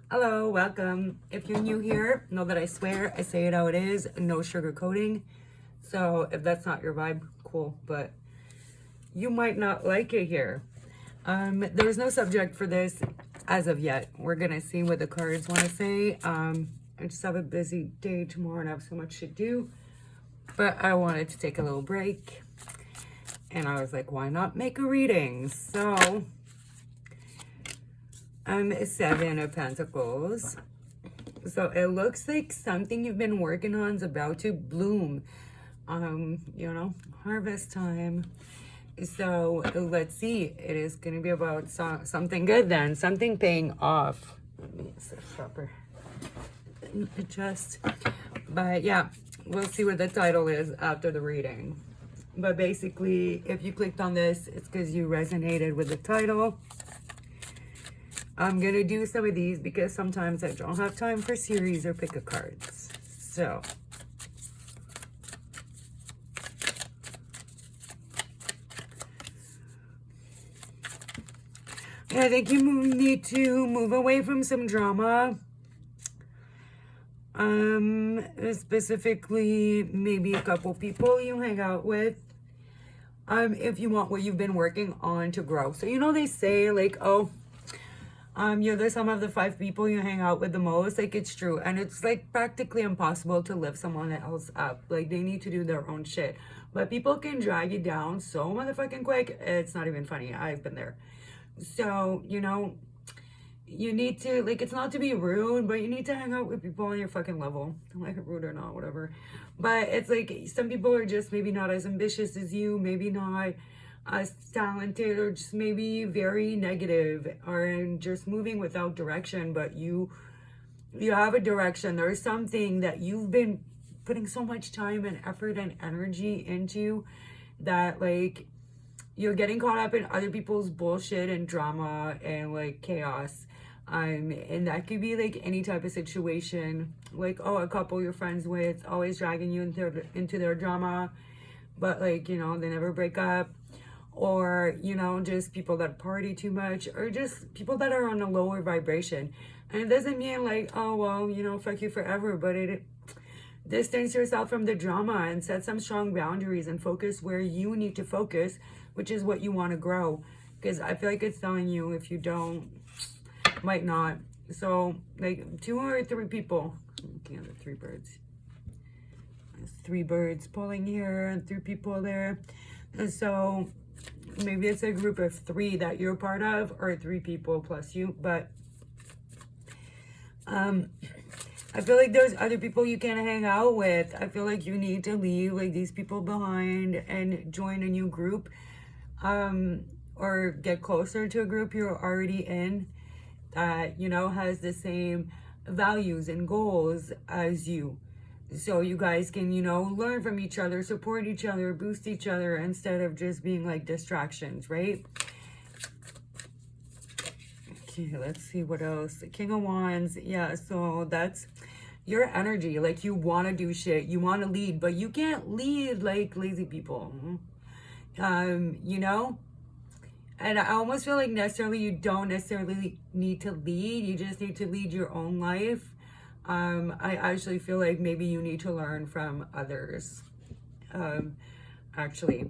Hello, welcome. If you're new here, know that I swear I say it how it is, no sugarcoating. So if that's not your vibe, cool, but you might not like it here. There's no subject for this as of yet. We're gonna see what the cards want to say. I just have a busy day tomorrow and I have so much to do, but I wanted to take a little break, and I was like, why not make a reading? So, Seven of Pentacles. So it looks like something you've been working on is about to bloom. Harvest time. So let's see. It is going to be about something good then. Something paying off. Let me sit proper. Adjust. But yeah, we'll see what the title is after the reading. But basically, if you clicked on this, it's because you resonated with the title. I'm going to do some of these because sometimes I don't have time for series or pick a cards. So, I think you need to move away from some drama. Specifically, maybe a couple people you hang out with. If you want what you've been working on to grow. So, they say like, oh, you're the sum of the 5 people you hang out with the most. Like, it's true. And it's like practically impossible to lift someone else up. Like, they need to do their own shit. But people can drag you down so motherfucking quick. It's not even funny. I've been there. So, you need to, like, it's not to be rude, but you need to hang out with people on your fucking level. Like, rude or not, whatever. But it's like, some people are just maybe not as ambitious as you, maybe not as talented, or just maybe very negative, or just moving without direction. But you have a direction. There's something that you've been putting so much time and effort and energy into that, like, you're getting caught up in other people's bullshit and drama and like chaos. And that could be like any type of situation, like, oh, a couple you're friends with always dragging you into their drama, but like, they never break up. Or, just people that party too much, or just people that are on a lower vibration. And it doesn't mean like, oh, well, fuck you forever, but distance yourself from the drama and set some strong boundaries and focus where you need to focus, which is what you want to grow. Because I feel like it's telling you, if you don't, might not. So, like, 2 or 3 people. I'm looking at the 3 birds. There's 3 birds pulling here and 3 people there. And so maybe it's a group of 3 that you're part of, or 3 people plus you. But I feel like there's other people you can hang out with. I feel like you need to leave like these people behind and join a new group, or get closer to a group you're already in that, has the same values and goals as you. So you guys can, learn from each other, support each other, boost each other, instead of just being like distractions, right? Okay, let's see what else. The King of Wands. Yeah, so that's your energy. Like, you want to do shit. You want to lead, but you can't lead like lazy people. And I almost feel like you don't necessarily need to lead. You just need to lead your own life. I actually feel like maybe you need to learn from others. Actually,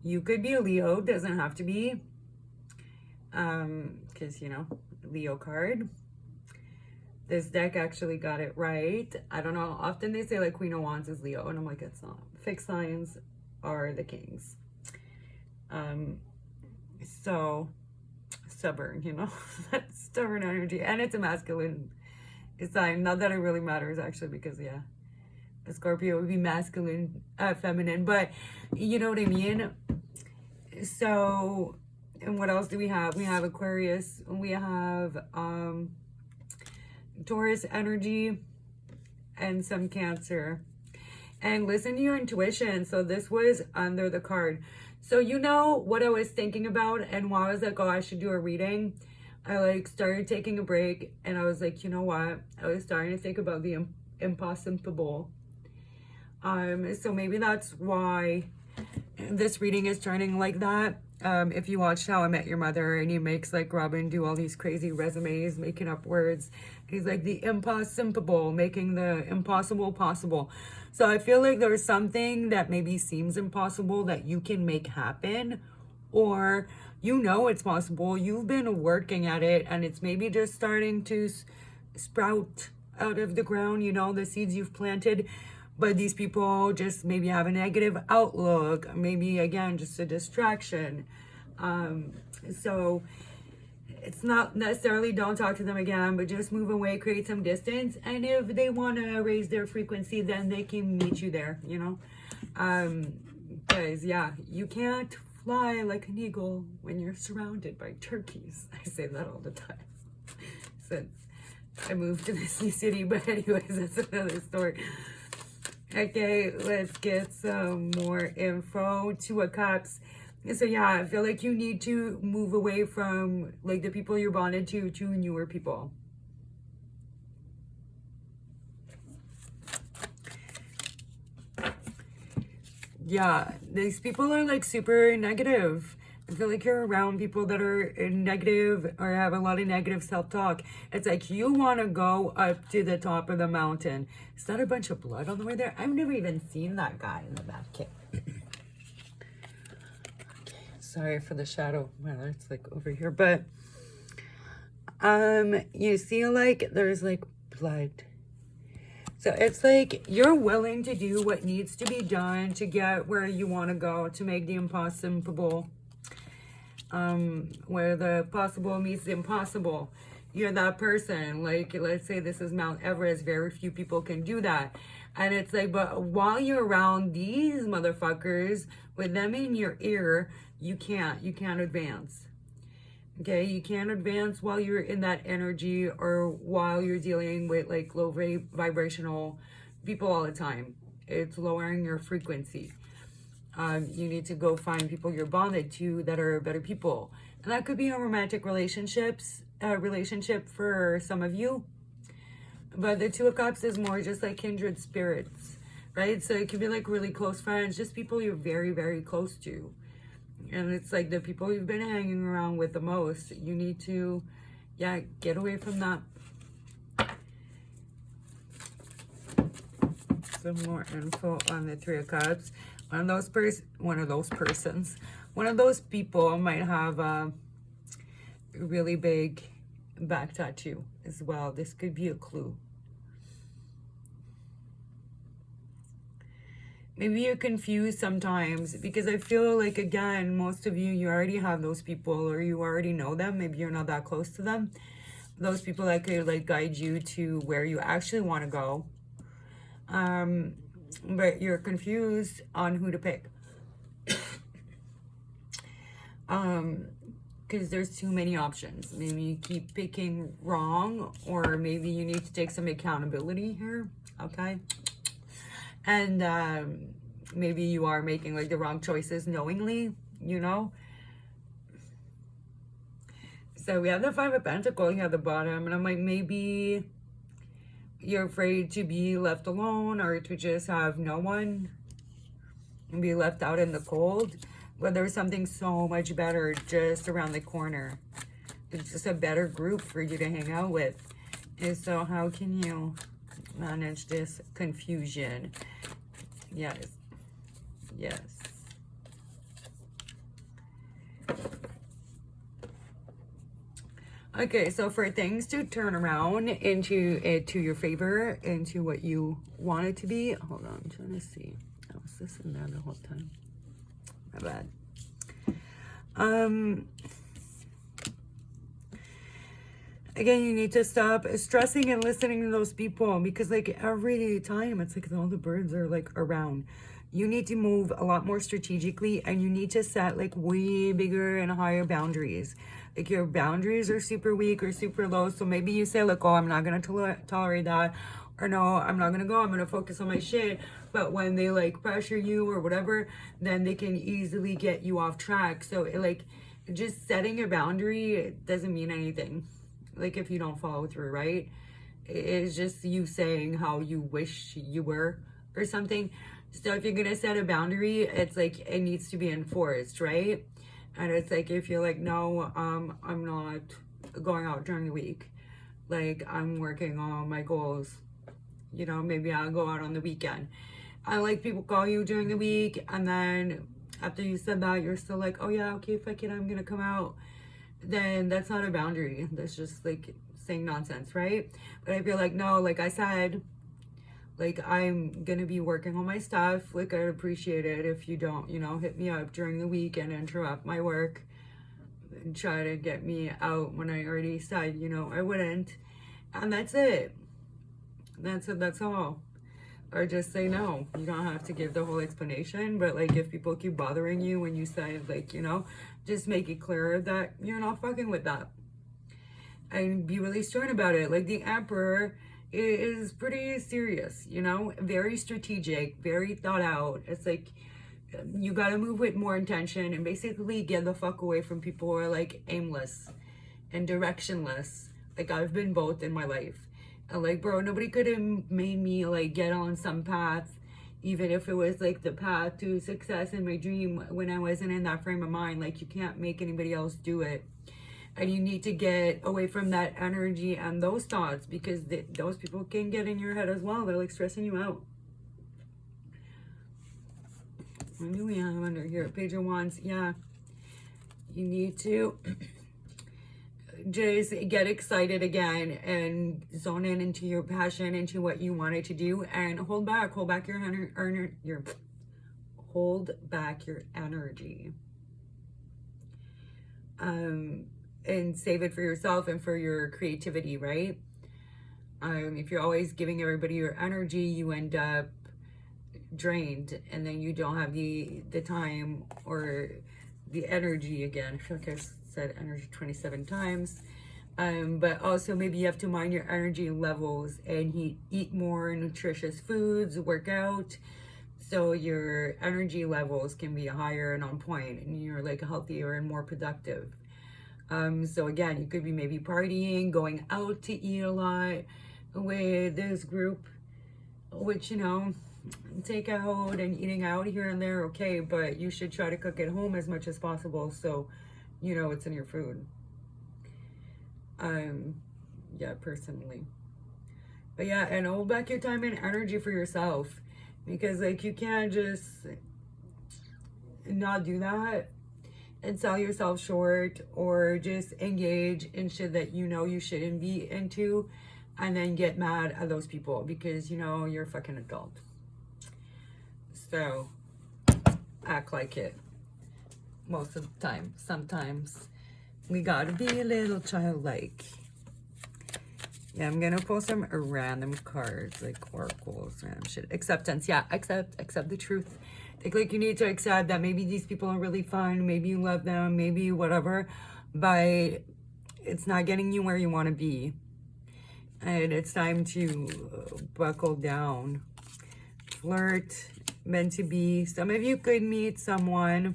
you could be a Leo. Doesn't have to be. Because, Leo card. This deck actually got it right. I don't know. Often they say like Queen of Wands is Leo, and I'm like, it's not. Fixed signs are the kings. So stubborn, that stubborn energy, and it's a masculine sign. Not that it really matters actually, because a Scorpio would be masculine, feminine, but you know what I mean. So, and what else do we have? We have Aquarius. We have Taurus energy, and some Cancer. And listen to your intuition. So this was under the card. So what I was thinking about, and while I was like, oh, I should do a reading, I like started taking a break, and I was like, you know what? I was starting to think about the Impossible. So maybe that's why this reading is turning like that. if you watched How I Met Your Mother, and he makes like Robin do all these crazy resumes, making up words. He's like the impossible, making the impossible possible. So I feel like there's something that maybe seems impossible that you can make happen, or you know it's possible. You've been working at it, and it's maybe just starting to sprout out of the ground, you know, the seeds you've planted. But these people just maybe have a negative outlook, maybe again just a distraction. So it's not necessarily don't talk to them again, but just move away, create some distance. And if they want to raise their frequency, then they can meet you there, you know. Because yeah, you can't fly like an eagle when you're surrounded by turkeys. I say that all the time since I moved to this new city. But anyways, that's another story. Okay, let's get some more info. Two of Cups. So yeah, I feel like you need to move away from like the people you're bonded to newer people. Yeah, these people are like super negative. I feel like you're around people that are negative or have a lot of negative self-talk. It's like you want to go up to the top of the mountain. Is that a bunch of blood on the way there? I've never even seen that guy in the back. Okay, sorry for the shadow. Well, it's like over here, but you see like there's like blood. So it's like you're willing to do what needs to be done to get where you want to go, to make the impossible. Where the possible meets the impossible. You're that person. Like, let's say this is Mount Everest. Very few people can do that. And it's like, but while you're around these motherfuckers with them in your ear, you can't advance. Okay, you can't advance while you're in that energy or while you're dealing with like low vibrational people all the time. It's lowering your frequency. You need to go find people you're bonded to that are better people. And that could be a romantic relationship for some of you. But the Two of Cups is more just like kindred spirits, right? So it could be like really close friends, just people you're very, very close to. And it's like the people you've been hanging around with the most. You need to, yeah, get away from that. Some more info on the Three of Cups. One of those people might have a really big back tattoo as well. This could be a clue. Maybe you're confused sometimes because I feel like, again, most of you already have those people or you already know them. Maybe you're not that close to them. Those people that could like guide you to where you actually want to go. But you're confused on who to pick. Because there's too many options. Maybe you keep picking wrong, or maybe you need to take some accountability here, okay? And maybe you are making like the wrong choices knowingly, you know? So we have the Five of Pentacles here at the bottom, and I'm like, maybe you're afraid to be left alone or to just have no one and be left out in the cold. But there's something so much better just around the corner. It's just a better group for you to hang out with. And so how can you manage this confusion? Yes. Yes. Okay, so for things to turn around into your favor, into what you want it to be. Hold on, I'm trying to see. I was listening there the whole time. My bad. Again, you need to stop stressing and listening to those people, because like every time it's like all the birds are like around. You need to move a lot more strategically, and you need to set like way bigger and higher boundaries. Like your boundaries are super weak or super low. So maybe you say like, oh, I'm not going to tolerate that. Or no, I'm not going to go. I'm going to focus on my shit. But when they like pressure you or whatever, then they can easily get you off track. So it, like just setting your boundary, it doesn't mean anything. Like if you don't follow through, right? It's just you saying how you wish you were or something. So if you're going to set a boundary, it's like it needs to be enforced, right? And it's like, if you're like, no, I'm not going out during the week. Like, I'm working on my goals. You know, maybe I'll go out on the weekend. I like people call you during the week, and then after you said that, you're still like, oh yeah, okay, fuck it, I'm gonna come out. Then that's not a boundary. That's just like saying nonsense, right? But I feel like, no, like I said, like, I'm gonna be working on my stuff. Like, I'd appreciate it if you don't, you know, hit me up during the week and interrupt my work and try to get me out when I already said, you know, I wouldn't. And that's it. That's it, that's all. Or just say no. You don't have to give the whole explanation, but like, if people keep bothering you when you say, like, you know, just make it clear that you're not fucking with that. And be really stern about it. Like, the Emperor is pretty serious, you know, very strategic, very thought out. It's like, you gotta move with more intention and basically get the fuck away from people who are like aimless and directionless. Like, I've been both in my life. And like, bro, nobody could have made me like get on some path, even if it was like the path to success in my dream, when I wasn't in that frame of mind. Like, you can't make anybody else do it. And you need to get away from that energy and those thoughts, because those people can get in your head as well. They're like stressing you out. What do we have under here? Page of Wands. Yeah. You need to just get excited again and zone in into your passion, into what you wanted to do, and hold back your hold back your energy. And save it for yourself and for your creativity, right? If you're always giving everybody your energy, you end up drained, and then you don't have the time or the energy again. I feel like I said energy 27 times. But also, maybe you have to mind your energy levels and eat more nutritious foods, work out, so your energy levels can be higher and on point, and you're like healthier and more productive. So again, you could be maybe partying, going out to eat a lot with this group, which, you know, take out and eating out here and there, okay, but you should try to cook at home as much as possible, so you know it's in your food. Yeah, personally. But yeah, and hold back your time and energy for yourself, because like, you can't just not do that and sell yourself short, or just engage in shit that you know you shouldn't be into, and then get mad at those people because, you know, you're a fucking adult. So act like it most of the time. Sometimes we gotta be a little childlike. Yeah, I'm gonna pull some random cards, like oracles, random shit. Acceptance. Yeah, accept the truth. Like, you need to accept that maybe these people are really fun, maybe you love them, maybe whatever, but it's not getting you where you want to be. And it's time to buckle down. Flirt, meant to be. Some of you could meet someone,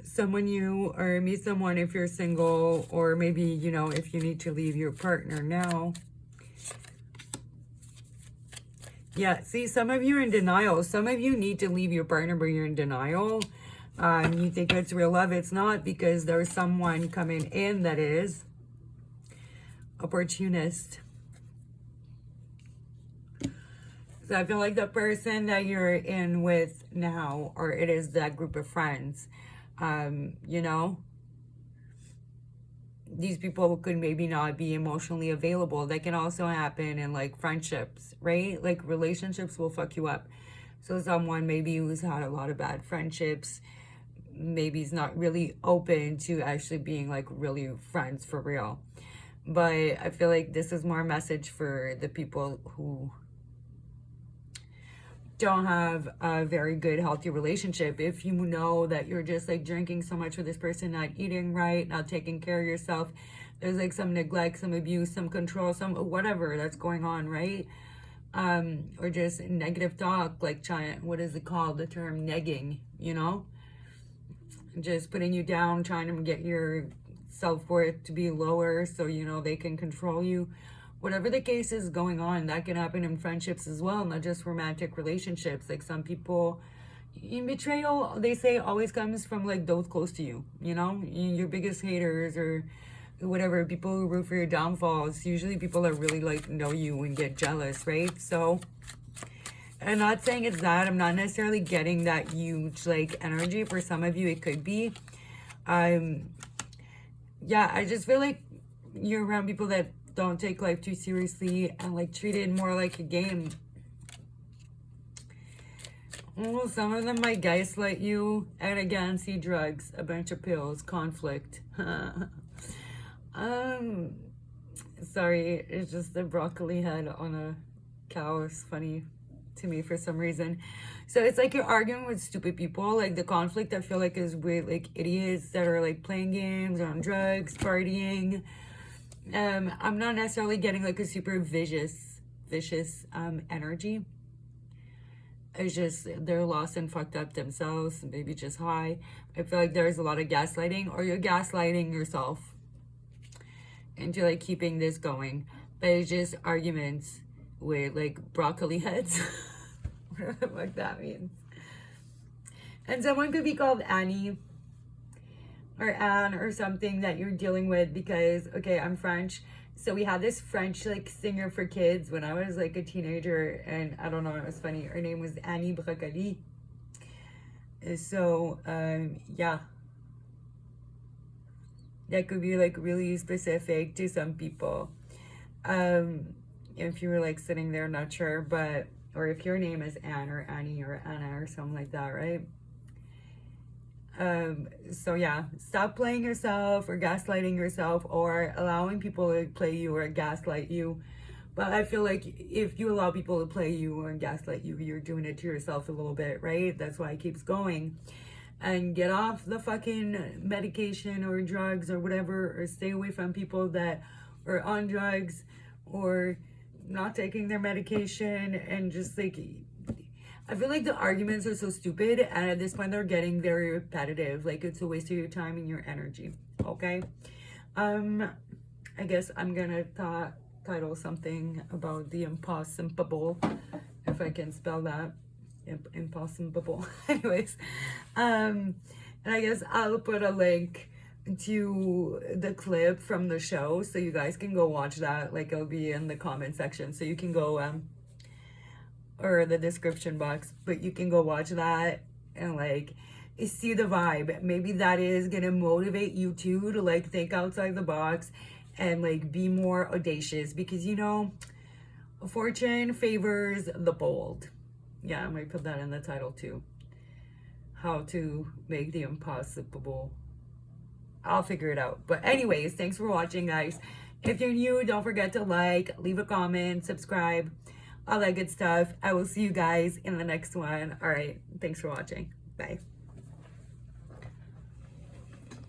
someone new, or meet someone if you're single, or maybe, you know, if you need to leave your partner now. Yeah, see, some of you are in denial. Some of you need to leave your partner, but you're in denial. You think it's real love. It's not, because there's someone coming in that is opportunist. So I feel like the person that you're in with now, or it is that group of friends, you know, these people could maybe not be emotionally available. That can also happen in like friendships, right? Like, relationships will fuck you up. So someone maybe who's had a lot of bad friendships, maybe is not really open to actually being like really friends for real. But I feel like this is more a message for the people who don't have a very good, healthy relationship. If you know that you're just like drinking so much with this person, not eating right, not taking care of yourself, there's like some neglect, some abuse, some control, some whatever that's going on, right? Or just negative talk, like what is it called? The term negging, you know? Just putting you down, trying to get your self-worth to be lower so, you know, they can control you. Whatever the case is going on, that can happen in friendships as well, not just romantic relationships. Like, some people, in betrayal, they say, always comes from like those close to you, you know, your biggest haters or whatever, people who root for your downfalls. Usually people that really like know you and get jealous, right? So I'm not saying it's that. I'm not necessarily getting that huge like energy. For some of you it could be. Yeah, I just feel like you're around people that don't take life too seriously and like treat it more like a game. Well, some of them might gaslight you, and again, see drugs, a bunch of pills, conflict. Sorry, it's just the broccoli head on a cow is funny to me for some reason. So it's like you're arguing with stupid people. Like the conflict, I feel like, is with like idiots that are like playing games or on drugs, partying. I'm not necessarily getting like a super vicious energy. It's just they're lost and fucked up themselves, maybe just high. I feel like there's a lot of gaslighting, or you're gaslighting yourself into like keeping this going. But it's just arguments with like broccoli heads. Whatever the fuck that means. And someone could be called Annie or Anne or something that you're dealing with because, okay, I'm French. So we had this French like singer for kids when I was like a teenager, and I don't know, it was funny. Her name was Annie Broccoli. So yeah, that could be like really specific to some people. If you were like sitting there not sure, but or if your name is Anne or Annie or Anna or something like that, right? So yeah, stop playing yourself or gaslighting yourself or allowing people to play you or gaslight you. But I feel like if you allow people to play you or gaslight you, you're doing it to yourself a little bit, right? That's why it keeps going. And get off the fucking medication or drugs or whatever, or stay away from people that are on drugs or not taking their medication. And just like, I feel like the arguments are so stupid, and at this point they're getting very repetitive. Like it's a waste of your time and your energy. Okay. I guess I'm gonna title something about the Possimpible, if I can spell that. Impossible. Anyways, and I guess I'll put a link to the clip from the show so you guys can go watch that. Like it'll be in the comment section, so you can go or the description box, but you can go watch that and like see the vibe. Maybe that is gonna motivate you too to like think outside the box and like be more audacious, because you know, fortune favors the bold. Yeah, I might put that in the title too. How to make the impossible. I'll figure it out. But anyways, thanks for watching, guys. If you're new, don't forget to like, leave a comment, subscribe, all that good stuff. I will see you guys in the next one. All right, thanks for watching. Bye.